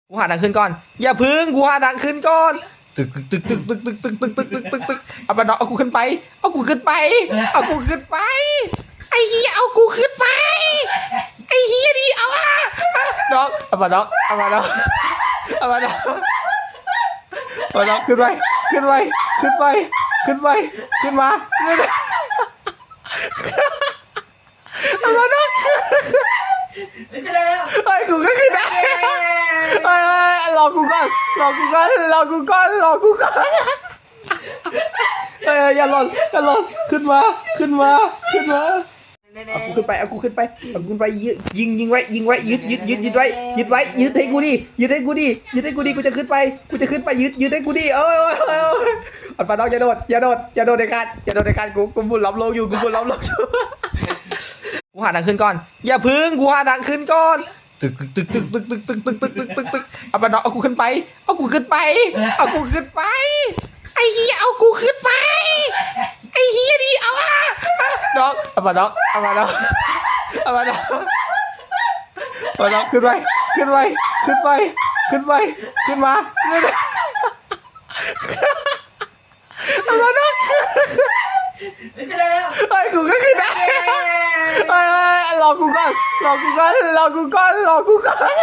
กูหาทางขึ้นก่อนอย่าพึ่งกูหาทางขึ้นก่อนตึกตึกตึกตึกตึกตึกตึกตึกตึกตึกตึกตึกเอาไปน้องเอากูขึ้นไปเอากูขึ้นไปเอากูขึ้นไปไอ้เหี้ยเอากูขึ้นไปไอ้เหี้ยดิเอาอ่ะน้องเอามาน้องเอามาน้องเอามาน้องเอามาน้องขึ้นไปขึ้นไปขึ้นไปขึ้นไปขึ้นมาเอามาน้องไอ้กูก็ขึ้นได้รอกูก่อนรอกูก่อนรอกูก่อนรอกูก่อนอย่าหล่นอย่าหล่นขึ้นมาขึ้นมาขึ้นมาเอากูขึ้นไปเอากูขึ้นไปเอากูขึ้นไปยิงไว้ยิงไว้ยึดไว้ยึดไว้ยึดให้กูดิยึดให้กูดิยึดให้กูดิกูจะขึ้นไปยึดให้กูดิโอ้ยอันปาน้องอย่าโดดอย่าโดดอย่าโดดในการอย่าโดดในการกูบุญล้อมโลงอยู่กูบุญล้อมโลงอยู่กูหาทางขึ้นก่อนอย่าพึ่งกูหาทางขึ้นก่อนตึกตึกตึกตึกตึกตึกตึกตึกตึกตึกตึกเอาไปน้องเอากูขึ้นไปเอากูขึ้นไปเอากูขึ้นไปไอ้เหี้ยเอากูขึ้นไปไอ้เหี้ยดิเอาอ่ะน้องเอามาน้องเอามาน้องเอามาน้องเอาน้องขึ้นไปขึ้นไปขึ้นไปขึ้นไปขึ้นมาเอามาน้องไอ้กูก็ขึ้นได้รอกูก่อนรอกูก่อนรอกูก่อนรอกูก่อน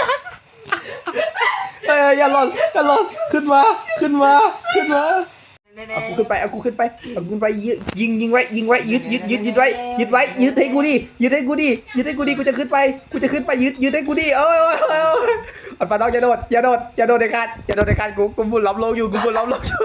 อย่าหล่นอย่าหล่นขึ้นมาขึ้นมาขึ้นมาเอากูขึ้นไปเอากูขึ้นไปเอากูขึ้นไปยิงไว้ยิงไว้ยึดไว้ยึดไว้ยึดให้กูดิยึดให้กูดิยึดให้กูดิกูจะขึ้นไปยึดให้กูดิโอ้ยอันปาน้องอย่าโดดอย่าโดดในการอย่าโดดในการกูบุญล้อมโลงอยู่กูบุญล้อมโลงอยู่